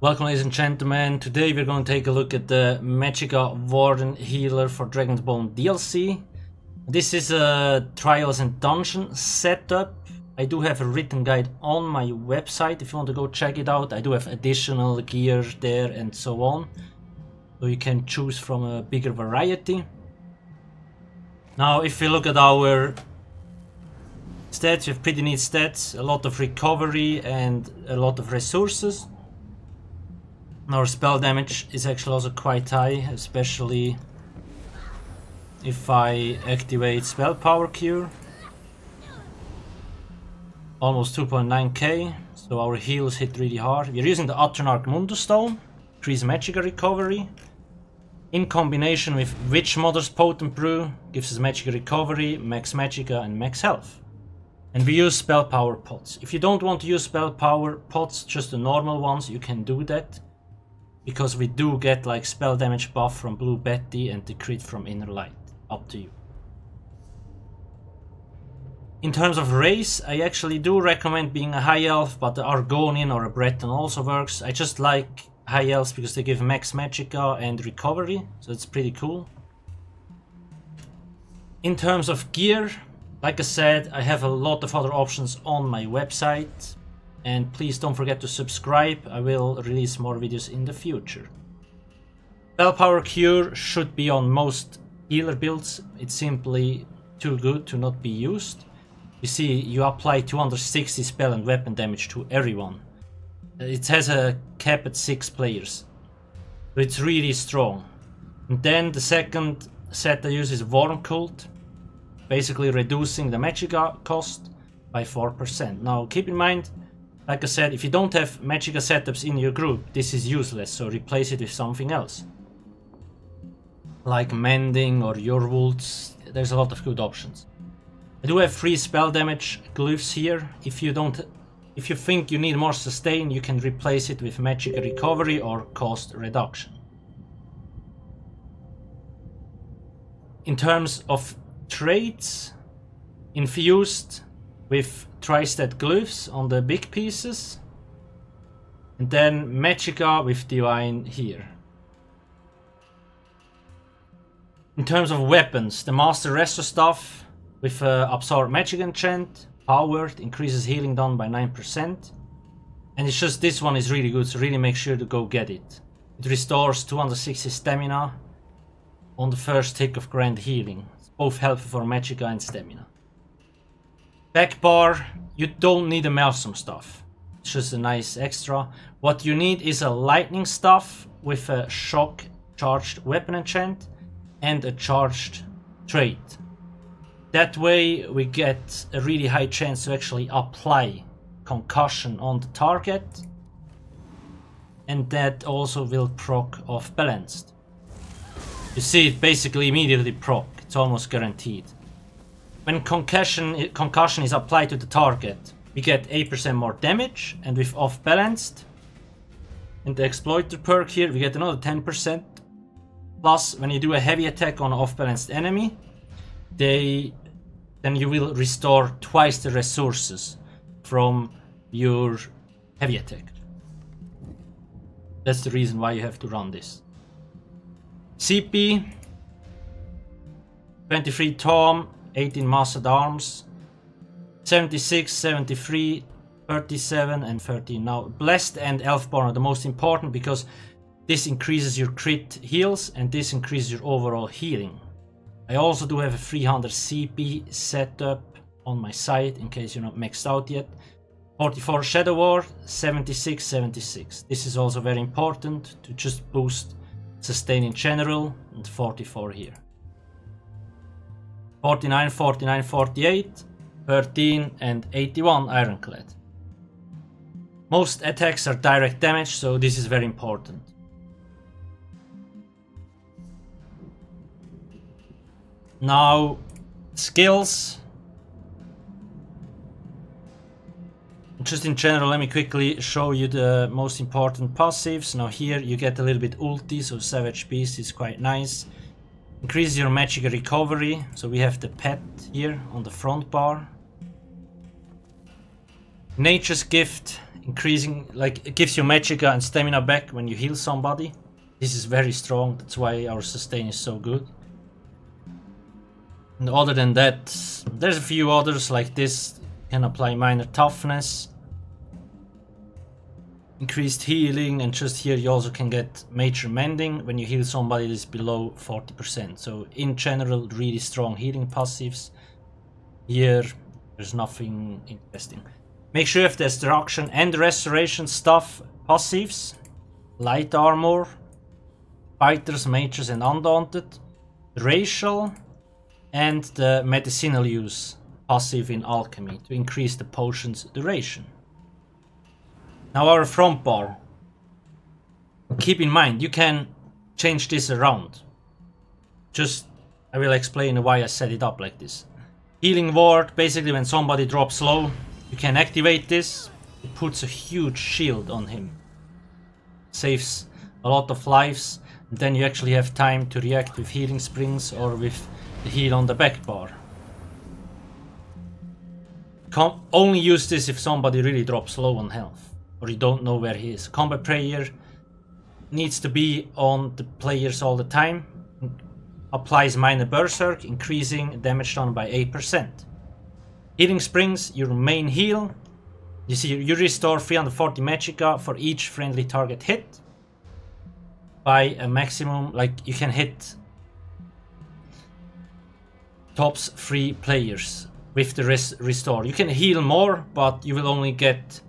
Welcome ladies and gentlemen, today we're going to take a look at the Magicka Warden healer for Dragon's Bone DLC. This is a Trials and Dungeon setup. I do have a written guide on my website if you want to go check it out. I do have additional gear there and so on, so you can choose from a bigger variety. Now if we look at our stats, we have pretty neat stats, a lot of recovery and a lot of resources. Our spell damage is actually also quite high, especially if I activate Spell Power Cure. Almost 2.9k, so our heals hit really hard. We're using the Atronach Mundo Stone, increase Magicka recovery. In combination with Witch Mother's Potent Brew, gives us Magicka recovery, max Magicka and max health. And we use Spell Power Pots. If you don't want to use Spell Power Pots, just the normal ones, you can do that. Because we do get like spell damage buff from Blue Betty and the crit from Inner Light. Up to you. In terms of race, I actually do recommend being a high elf, but the Argonian or a Breton also works. I just like high elves because they give max Magicka and recovery, so it's pretty cool. In terms of gear, like I said, I have a lot of other options on my website. And please don't forget to subscribe, I will release more videos in the future. Spell Power Cure should be on most healer builds, it's simply too good to not be used. You see, you apply 260 spell and weapon damage to everyone. It has a cap at 6 players, so it's really strong. And then the second set I use is Worm Cult, basically reducing the Magicka cost by 4%. Now keep in mind, like I said, if you don't have Magicka setups in your group, this is useless, so replace it with something else. Like Mending or Yorwolds, there's a lot of good options. I do have 3 spell damage glyphs here. If you think you need more sustain, you can replace it with Magicka recovery or cost reduction. In terms of traits, infused with Tri-Stat glyphs on the big pieces, and then Magicka with Divine here. In terms of weapons, the Master Resto Staff with Absorb Magic enchant, powered, increases healing done by 9%, and it's just this one is really good, so really make sure to go get it. It restores 260 stamina on the first tick of Grand Healing. It's both helpful for Magicka and stamina. Back bar, you don't need a Maelstrom Staff, it's just a nice extra. What you need is a Lightning Staff with a Shock charged weapon enchant and a charged trait. That way we get a really high chance to actually apply concussion on the target, and that also will proc off balanced. You see it basically immediately proc, it's almost guaranteed. When concussion is applied to the target, we get 8% more damage, and with off balanced and the Exploiter perk here, we get another 10%. Plus, when you do a heavy attack on an off balanced enemy, then you will restore twice the resources from your heavy attack. That's the reason why you have to run this. CP 23 Tom, 18 Massed Arms, 76, 73, 37 and 13. Now Blessed and Elfborn are the most important because this increases your crit heals and this increases your overall healing. I also do have a 300 CP setup on my site in case you're not maxed out yet. 44 Shadow Ward, 76, 76. This is also very important to just boost sustain in general, and 44 here. 49, 49, 48, 13 and 81 Ironclad. Most attacks are direct damage, so this is very important. Now, skills. Just in general, let me quickly show you the most important passives. Now here you get a little bit ulti, so Savage Beast is quite nice. Increase your Magicka recovery, so we have the pet here on the front bar. Nature's Gift increasing, like, it gives you Magicka and stamina back when you heal somebody. This is very strong, that's why our sustain is so good. And other than that, there's a few others like this. You can apply minor toughness, increased healing, and just here you also can get major mending when you heal somebody that is below 40%. So in general, really strong healing passives. Here, there's nothing interesting. Make sure you have destruction and restoration stuff passives. Light armor, fighters, mages and undaunted. Racial, and the medicinal use passive in alchemy to increase the potion's duration. Now our front bar. Keep in mind, you can change this around. Just, I will explain why I set it up like this. Healing ward, basically when somebody drops low, you can activate this. It puts a huge shield on him. Saves a lot of lives. And then you actually have time to react with healing springs or with the heal on the back bar. Only use this if somebody really drops low on health or you don't know where he is. Combat prayer needs to be on the players all the time. Applies minor berserk, increasing damage done by 8%. Healing springs, your main heal. You see, you restore 340 Magicka for each friendly target hit. By a maximum, like you can hit tops 3 players with the restore. You can heal more, but you will only get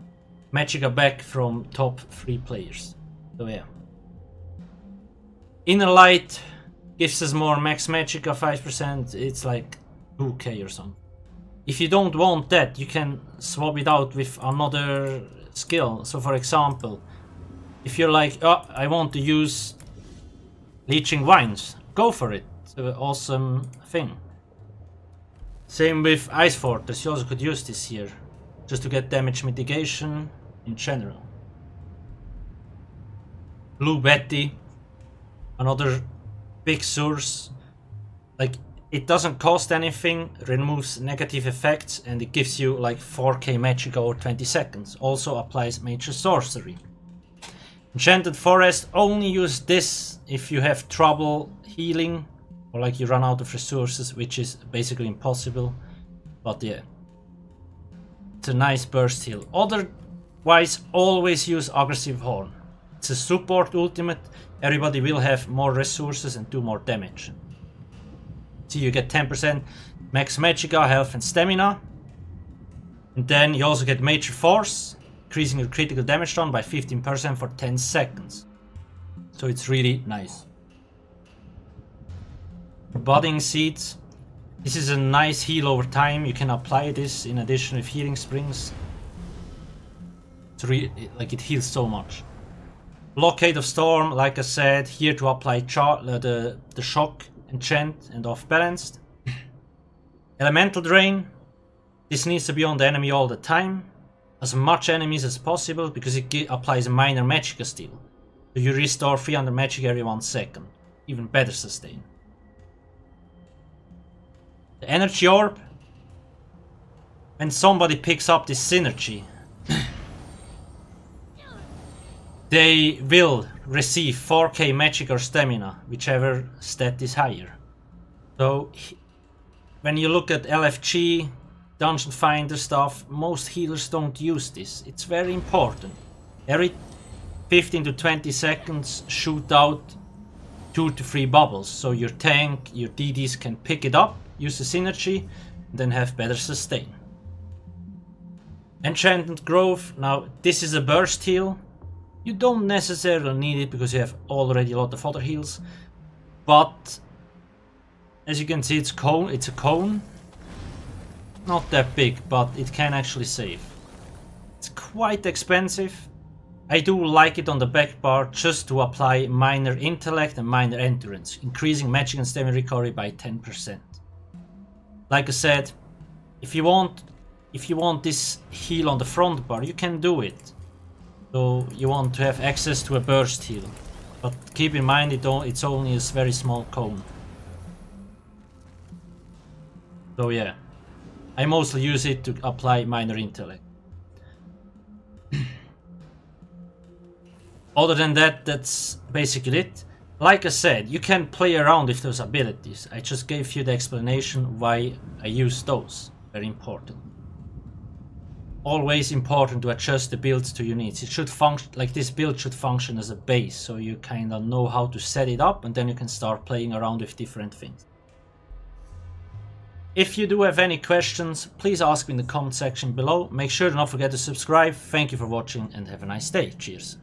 Magicka back from top 3 players. So yeah. Inner light gives us more max Magicka, 5%. It's like 2k or something. If you don't want that, you can swap it out with another skill. So for example, if you're like, oh, I want to use Leeching Vines, go for it. It's an awesome thing. Same with Ice Fortress, you also could use this here, just to get damage mitigation in general. Blue Betty, another big source. Like, it doesn't cost anything, removes negative effects, and it gives you like 4k Magicka over 20 seconds. Also applies major sorcery. Enchanted Forest, only use this if you have trouble healing or like you run out of resources, which is basically impossible. But yeah, it's a nice burst heal. Otherwise, always use Aggressive Horn. It's a support ultimate. Everybody will have more resources and do more damage. So you get 10% max Magicka, health and stamina. And then you also get Major Force, increasing your critical damage done by 15% for 10 seconds. So it's really nice. Budding Seeds. This is a nice heal over time. You can apply this in addition with healing springs. It's really, like, it heals so much. Blockade of Storm, like I said, here to apply the shock enchant and off balanced. Elemental Drain. This needs to be on the enemy all the time. As much enemies as possible, because it applies minor Magicka steal. So you restore 300 Magicka every 1 second. Even better sustain. The Energy Orb. When somebody picks up this synergy, they will receive 4k Magicka or stamina, whichever stat is higher. So when you look at LFG, Dungeon Finder stuff, most healers don't use this. It's very important. Every 15 to 20 seconds shoot out 2 to 3 bubbles. So your tank, your DDs can pick it up, use the synergy, and then have better sustain. Enchanted Growth. Now this is a burst heal. You don't necessarily need it because you have already a lot of other heals. But as you can see, it's a cone. Not that big, but it can actually save. It's quite expensive. I do like it on the back bar just to apply minor intellect and minor endurance, increasing magic and stamina recovery by 10%. Like I said, if you want this heal on the front bar, you can do it. So you want to have access to a burst heal, but keep in mind it's only a very small cone. So yeah. I mostly use it to apply minor intellect. Other than that, that's basically it. Like I said, you can play around with those abilities. I just gave you the explanation why I use those. Very important. Always important to adjust the builds to your needs. It should function, like this build should function as a base, so you kind of know how to set it up, and then you can start playing around with different things. If you do have any questions, please ask me in the comment section below. Make sure to not forget to subscribe. Thank you for watching and have a nice day. Cheers.